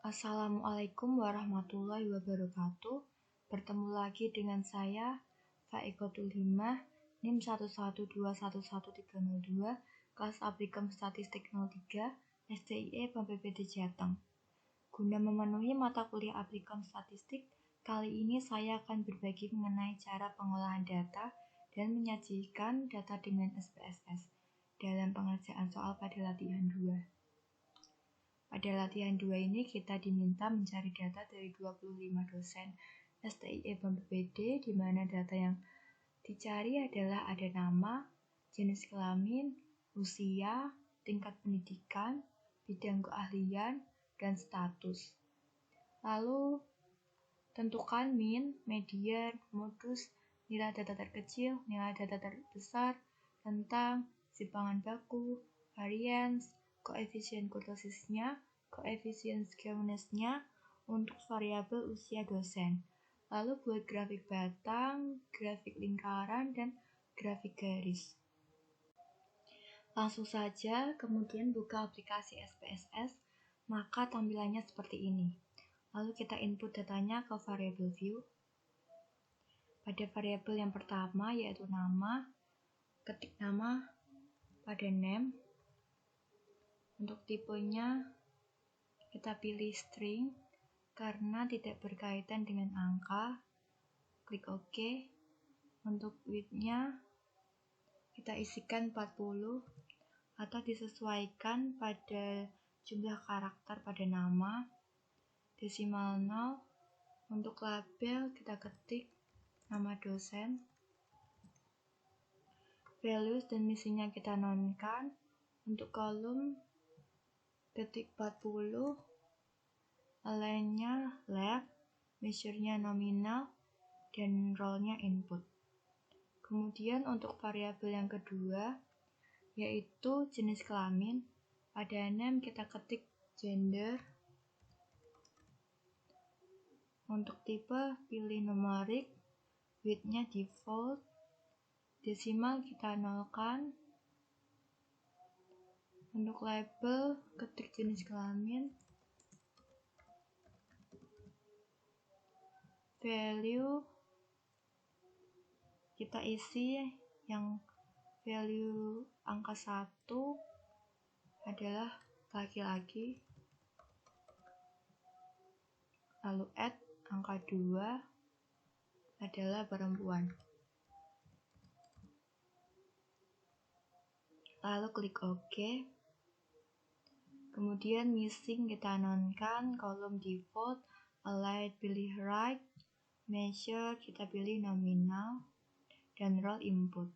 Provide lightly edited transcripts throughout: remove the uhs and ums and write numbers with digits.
Assalamualaikum warahmatullahi wabarakatuh. Bertemu lagi dengan saya, Faikotul Himmah, NIM 112111302, kelas Aplikam Statistik 03, STIE Bank BPD Jateng. Guna memenuhi mata kuliah Aplikam Statistik, kali ini saya akan berbagi mengenai cara pengolahan data dan menyajikan data dengan SPSS dalam pengerjaan soal pada latihan 2. Pada latihan 2 ini kita diminta mencari data dari 25 dosen STIE Bank BPD, di mana data yang dicari adalah ada nama, jenis kelamin, usia, tingkat pendidikan, bidang keahlian, dan status. Lalu tentukan min, median, modus, nilai data terkecil, nilai data terbesar, tentang simpangan baku, varians, koefisien kurtosisnya, koefisien skewness-nya untuk variabel usia dosen. Lalu buat grafik batang, grafik lingkaran, dan grafik garis. Langsung saja kemudian buka aplikasi SPSS, maka tampilannya seperti ini. Lalu kita input datanya ke variabel view. Pada variabel yang pertama yaitu nama, ketik nama pada name. Untuk tipenya kita pilih string karena tidak berkaitan dengan angka. Klik OK. Untuk width-nya kita isikan 40 atau disesuaikan pada jumlah karakter pada nama. Desimal 0. Untuk label kita ketik nama dosen. Values dan misinya kita nonkan. Untuk kolom ketik 40, align-nya left, measure-nya nominal, dan role-nya input. Kemudian untuk variabel yang kedua yaitu jenis kelamin. Pada name kita ketik gender. Untuk tipe pilih numerik, width-nya default, desimal kita nolkan. Untuk label ketik jenis kelamin, value kita isi yang value angka 1 adalah laki-laki, lalu add angka 2 adalah perempuan. Lalu klik OK. Kemudian missing kita nonkan, kolom default, align pilih right, measure kita pilih nominal, dan role input.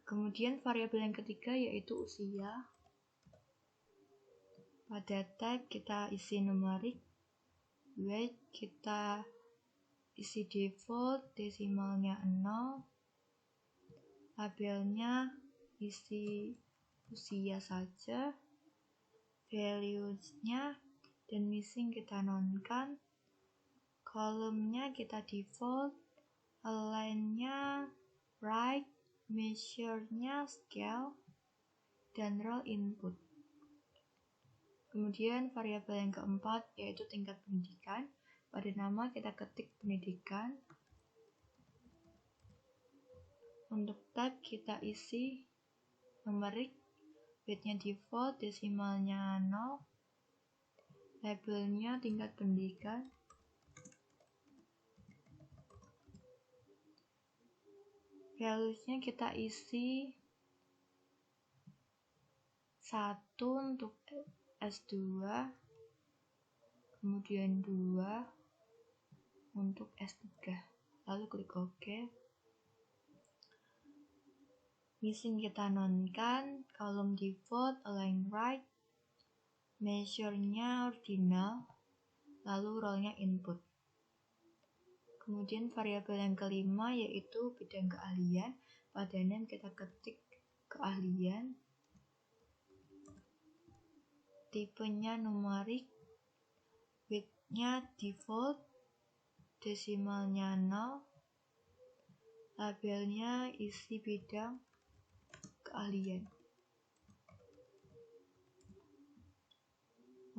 Kemudian variabel yang ketiga yaitu usia. Pada type kita isi numerik, weight kita isi default, desimalnya 0, labelnya isi usia saja, values-nya dan missing kita nonkan, kolomnya kita default, align-nya right, measure-nya scale, dan role input. Kemudian variabel yang keempat yaitu tingkat pendidikan. Pada nama kita ketik pendidikan. Untuk type kita isi numerik, width-nya default, desimalnya 0, labelnya tingkat pendidikan, values-nya kita isi 1 untuk S2, kemudian 2 untuk S3, lalu klik OK. Missing kita nonkan, kolom default, align right, measure-nya ordinal, lalu role-nya input. Kemudian variabel yang kelima yaitu bidang keahlian. Pada name kita ketik keahlian, tipenya numerik, width-nya default, desimalnya 0, labelnya isi bidang keahlian.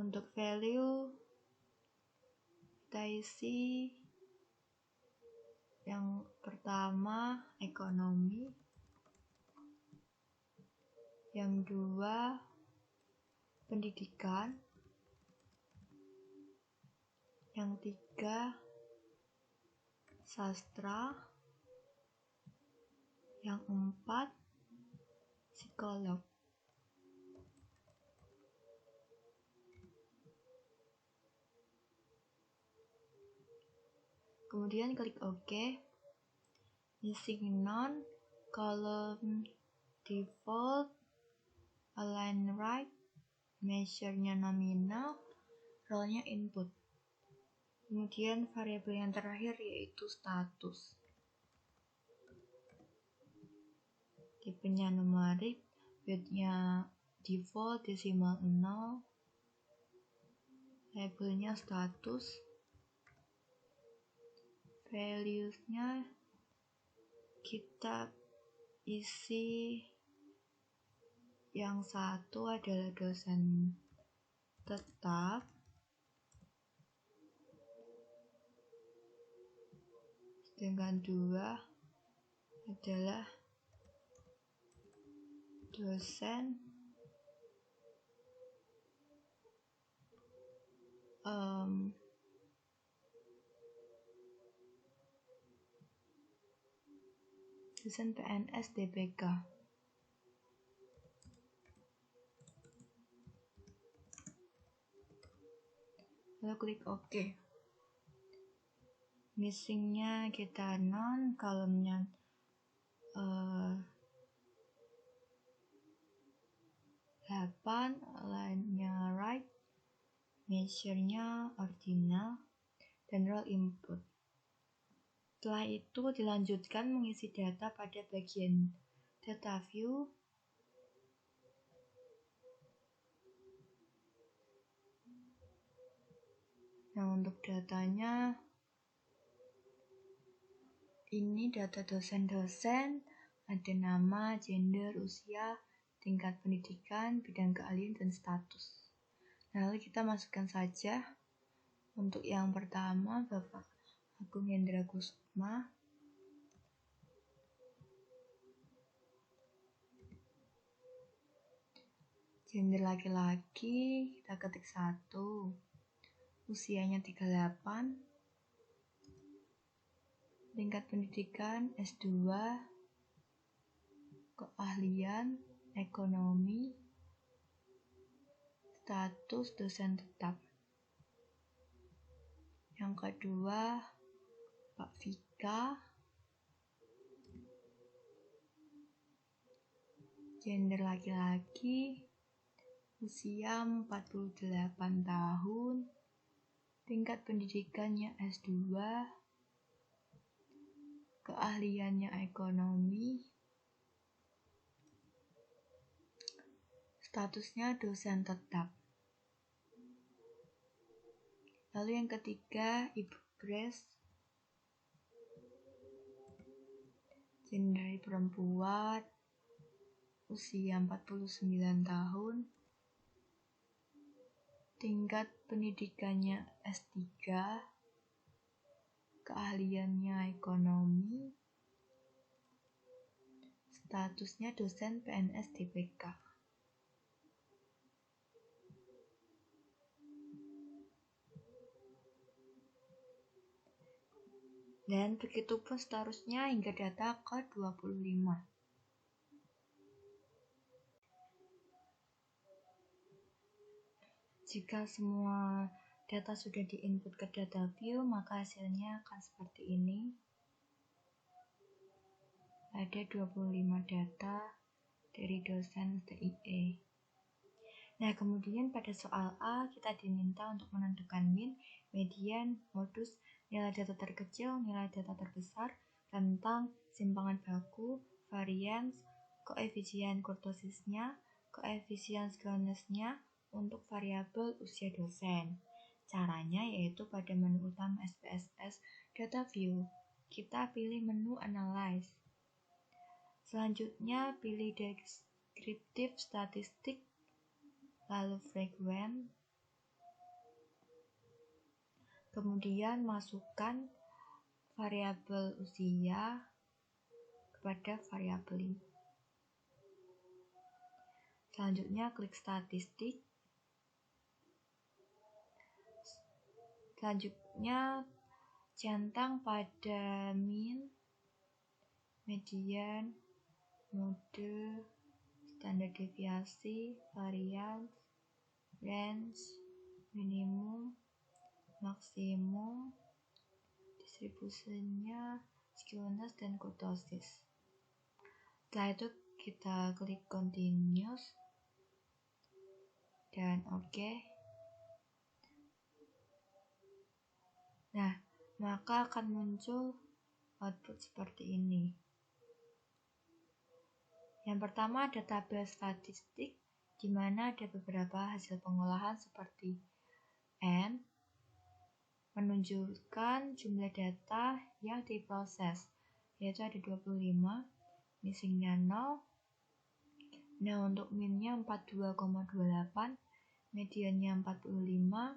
Untuk value kita isi yang pertama ekonomi, yang dua pendidikan, yang tiga sastra, yang empat psikolog. Kemudian klik OK. Missing none, column default, align right, measure-nya nominal, role-nya input. Kemudian variabel yang terakhir yaitu status. Tipenya numerik, width-nya default desimal 0, labelnya status, values-nya kita isi yang satu adalah dosen tetap, sedangkan dua adalah dosen dosen PNS DPK. Lalu klik OK. Missingnya kita none, kolomnya delapan, line-nya right, measure-nya ordinal, dan role input. Setelah itu dilanjutkan mengisi data pada bagian data view. Nah, untuk datanya ini data dosen-dosen, ada nama, gender, usia, tingkat pendidikan, bidang keahlian, dan status. Nah, lalu kita masukkan saja. Untuk yang pertama, Bapak Agung Hendra Kusuma. Gender laki-laki, kita ketik 1. Usianya 38. Tingkat pendidikan S2. Keahlian ekonomi. Status dosen tetap. Yang kedua, Pak Vika. Gender laki-laki, usia 48 tahun, tingkat pendidikannya S2, keahliannya ekonomi, statusnya dosen tetap. Lalu yang ketiga, Ibu Grace. Gender perempuan, usia 49 tahun, tingkat pendidikannya S3, keahliannya ekonomi, statusnya dosen PNS DPK. Dan begitu pun seterusnya hingga data ke-25. Jika semua data sudah diinput ke data view, maka hasilnya akan seperti ini. Ada 25 data dari dosen STIE. Nah, kemudian pada soal A, kita diminta untuk menentukan min, median, modus, nilai data terkecil, nilai data terbesar, tentang simpangan baku, varians, koefisien kurtosisnya, koefisien skewness-nya, untuk variabel usia dosen. Caranya yaitu pada menu utama SPSS Data View, kita pilih menu Analyze. Selanjutnya pilih Descriptive Statistik, lalu Frequent, Kemudian masukkan variabel usia kepada variabel ini. Selanjutnya klik statistik. Selanjutnya centang pada mean, median, mode, standar deviasi, varians, range, minimum, maksimum, distribusinya, skewness, dan kurtosis. Setelah itu kita klik continuous dan oke. Nah, maka akan muncul output seperti ini. Yang pertama ada tabel statistik, di mana ada beberapa hasil pengolahan seperti N, menunjukkan jumlah data yang diproses, yaitu ada 25, missingnya 0. Nah, untuk minnya 42,28, mediannya 45,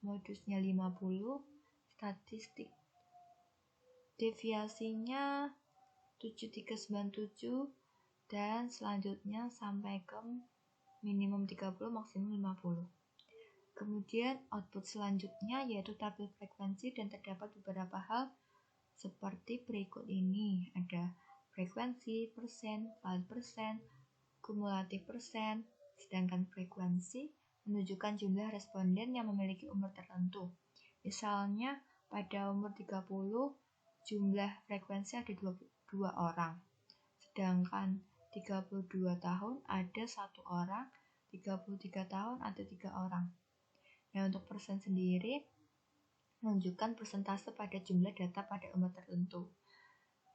modusnya 50, statistik deviasinya 7397, dan selanjutnya sampai ke minimum 30, maksimum 50. Kemudian output selanjutnya yaitu tabel frekuensi, dan terdapat beberapa hal seperti berikut ini. Ada frekuensi, persen, valid persen, kumulatif persen, sedangkan frekuensi menunjukkan jumlah responden yang memiliki umur tertentu. Misalnya pada umur 30 jumlah frekuensi ada 22 orang, sedangkan 32 tahun ada 1 orang, 33 tahun ada 3 orang. Nah, untuk persen sendiri menunjukkan persentase pada jumlah data pada umur tertentu.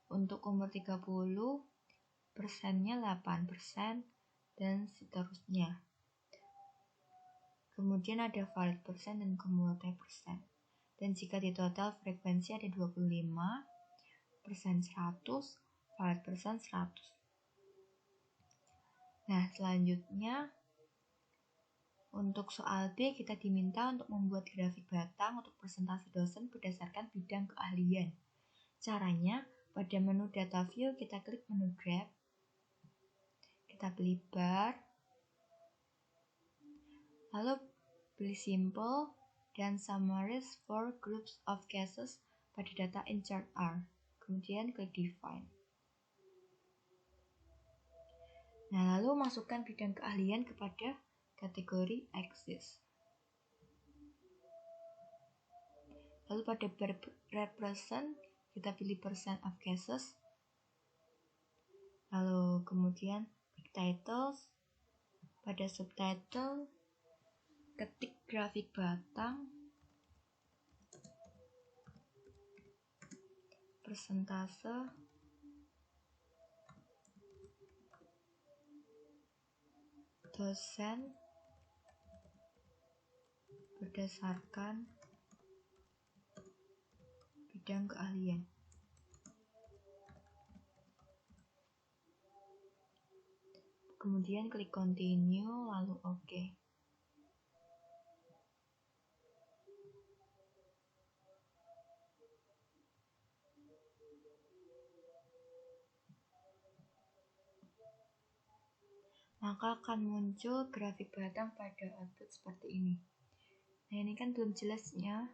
Untuk umur 30 persennya 8%, dan seterusnya. Kemudian ada valid persen dan kumulatif persen. Dan jika di total frekuensi ada 25, persen 100, valid persen 100. Nah, selanjutnya untuk soal B kita diminta untuk membuat grafik batang untuk presentasi dosen berdasarkan bidang keahlian. Caranya, pada menu data view kita klik menu graph. Kita pilih bar, lalu pilih simple dan summarize for groups of cases pada data in chart R. Kemudian klik define. Nah, lalu masukkan bidang keahlian kepada kategori axis. Lalu pada bar represent kita pilih percent of cases. Lalu kemudian klik titles. Pada subtitle ketik grafik batang, persentase, dosen berdasarkan bidang keahlian. Kemudian klik continue, lalu oke. Maka akan muncul grafik batang pada output seperti ini. Nah, ini kan belum jelasnya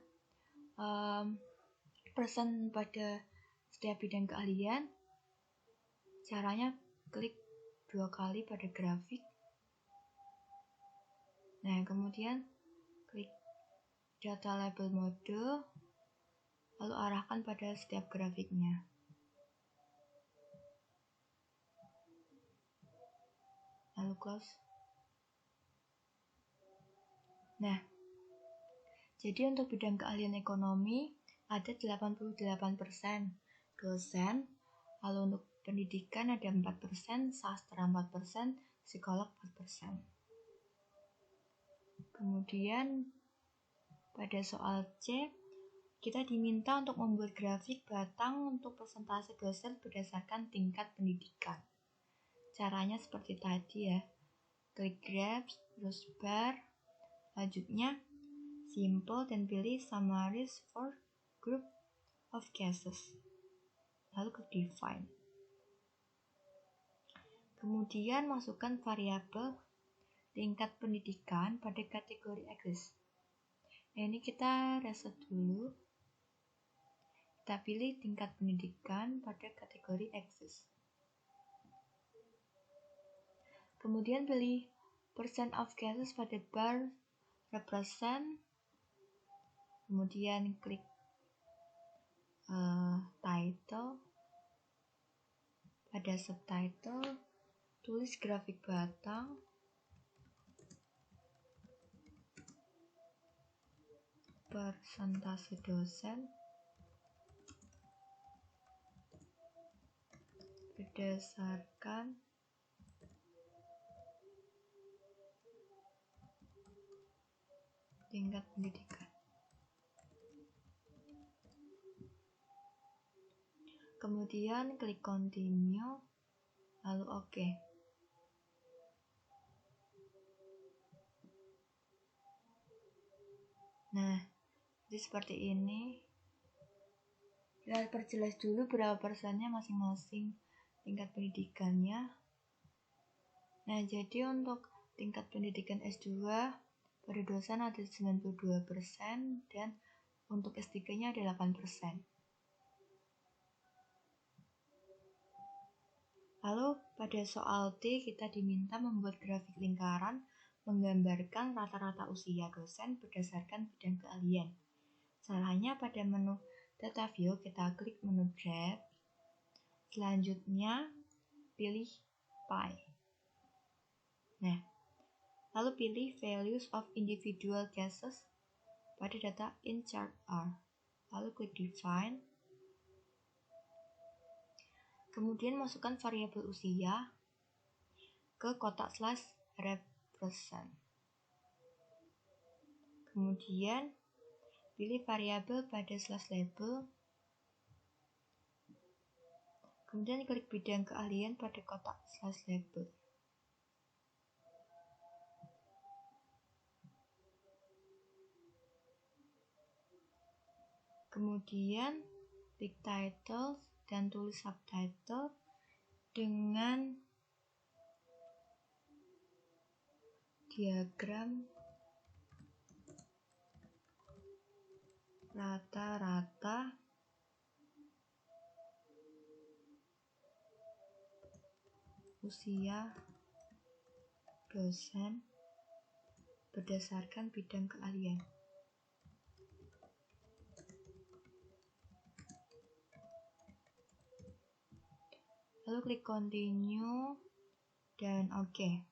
persen pada setiap bidang keahlian. Caranya klik 2 kali pada grafik. Nah, kemudian klik data label mode, lalu arahkan pada setiap grafiknya. Lalu close. Nah, jadi untuk bidang keahlian ekonomi ada 88% dosen, lalu untuk pendidikan ada 4%, sastra 4%, psikolog 4%. Kemudian pada soal C, kita diminta untuk membuat grafik batang untuk persentase dosen berdasarkan tingkat pendidikan. Caranya seperti tadi ya, klik graph, terus bar, selanjutnya simple, dan pilih summarize for group of cases. Lalu klik define. Kemudian masukkan variabel tingkat pendidikan pada kategori exist. Nah, ini kita reset dulu. Kita pilih tingkat pendidikan pada kategori exist. Kemudian pilih percent of cases pada bar represent. Kemudian klik title. Pada subtitle tulis grafik batang. Persentase dosen berdasarkan tingkat pendidikan. Kemudian klik continue, lalu oke. Nah, jadi seperti ini. Kita perjelas dulu berapa persennya masing-masing tingkat pendidikannya. Nah, jadi untuk tingkat pendidikan S2 pada dosen ada 92% dan untuk S3-nya ada 8%. Lalu pada soal T kita diminta membuat grafik lingkaran menggambarkan rata-rata usia dosen berdasarkan bidang keahlian. Caranya pada menu Data View kita klik menu Graph. Selanjutnya pilih Pie. Nah, lalu pilih Values of Individual Cases pada data in chart R. Lalu klik Define. Kemudian masukkan variabel usia ke kotak slash represent. Kemudian pilih variabel pada slash label. Kemudian klik bidang keahlian pada kotak slash label. Kemudian klik title dan tulis subtitle dengan diagram rata-rata usia dosen berdasarkan bidang keahlian. Lalu klik continue dan oke.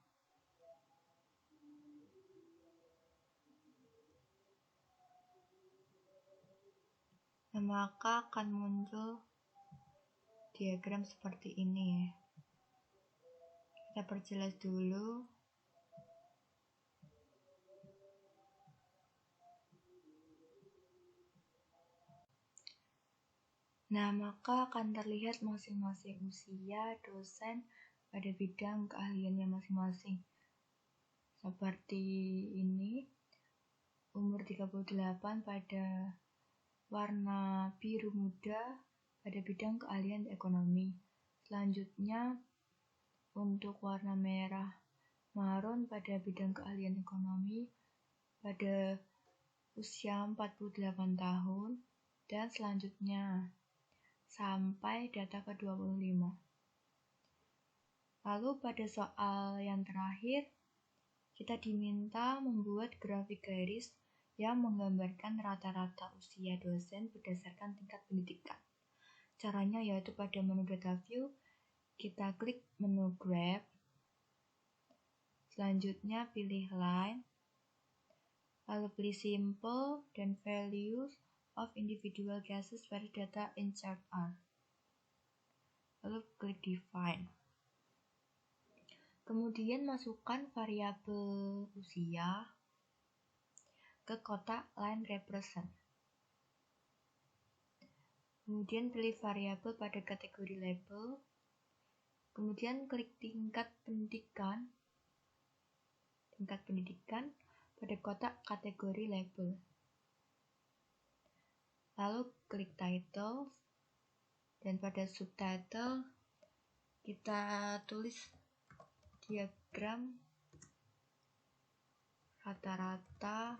Nah, maka akan muncul diagram seperti ini ya. Kita perjelas dulu. Nah, maka akan terlihat masing-masing usia dosen pada bidang keahliannya masing-masing. Seperti ini, umur 38 pada warna biru muda pada bidang keahlian ekonomi. Selanjutnya, untuk warna merah marun pada bidang keahlian ekonomi pada usia 48 tahun, dan selanjutnya sampai data ke-25. Lalu pada soal yang terakhir, kita diminta membuat grafik garis yang menggambarkan rata-rata usia dosen berdasarkan tingkat pendidikan. Caranya yaitu pada menu Data View, kita klik menu Graph. Selanjutnya pilih Line, lalu pilih Simple dan Values of Individual Cases pada data in chart R. Lalu klik Define. Kemudian masukkan variabel usia ke kotak Line Represent. Kemudian pilih variabel pada kategori label. Kemudian klik tingkat pendidikan pada kotak kategori label. Lalu klik title, dan pada subtitle kita tulis diagram rata-rata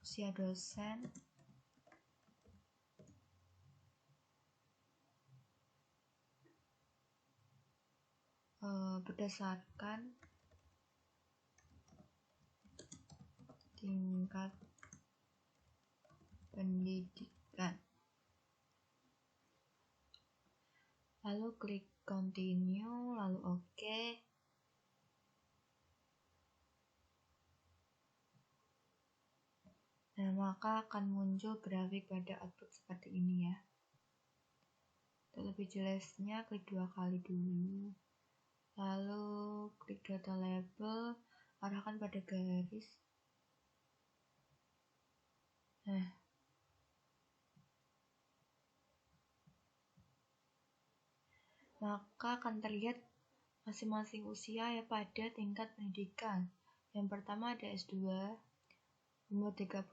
usia dosen berdasarkan tingkat pendidikan. Lalu klik continue, lalu OK. Nah, maka akan muncul grafik pada output seperti ini ya. Untuk lebih jelasnya, klik 2 kali dulu. Lalu klik data label, arahkan pada garis. Nah, maka akan terlihat masing-masing usia ya pada tingkat pendidikan. Yang pertama ada S2, umur 38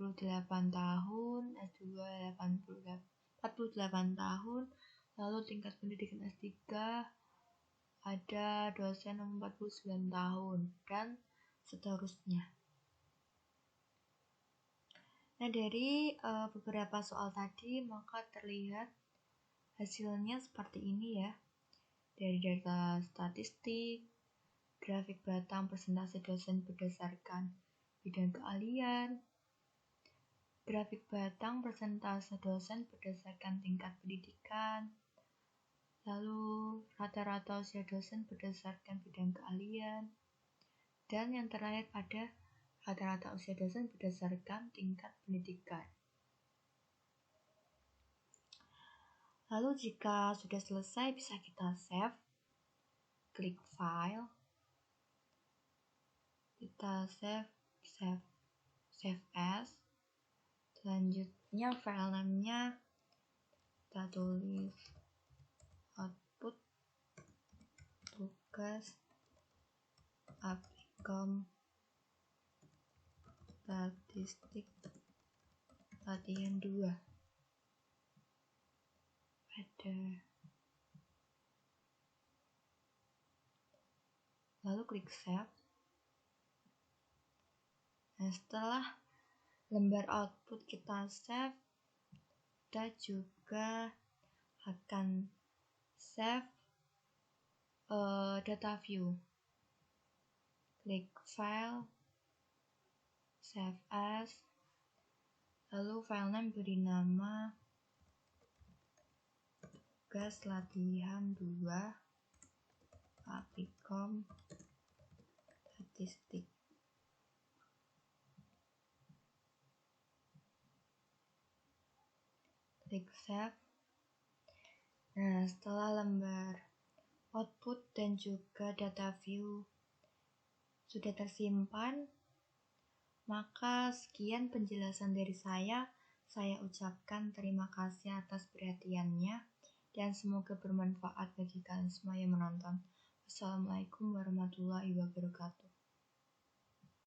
tahun, S2 48 tahun, lalu tingkat pendidikan S3 ada dosen umur 49 tahun, dan seterusnya. Nah, dari beberapa soal tadi, maka terlihat hasilnya seperti ini ya. Dari data statistik, grafik batang persentase dosen berdasarkan bidang keahlian, grafik batang persentase dosen berdasarkan tingkat pendidikan, lalu rata-rata usia dosen berdasarkan bidang keahlian, dan yang terakhir pada rata-rata usia dosen berdasarkan tingkat pendidikan. Lalu jika sudah selesai, bisa kita save, klik file, kita save as. Selanjutnya file name-nya kita tulis output tugas Applikom statistik latihan 2. Lalu klik save. Nah, setelah lembar output kita save, kita juga akan save data view. Klik file, save as, lalu file name beri nama tugas latihan 2 Applikom statistik. Klik save. Nah, setelah lembar output dan juga data view sudah tersimpan, maka sekian penjelasan dari saya. Saya ucapkan terima kasih atas perhatiannya dan semoga bermanfaat bagi kalian semua yang menonton. Wassalamualaikum warahmatullahi wabarakatuh.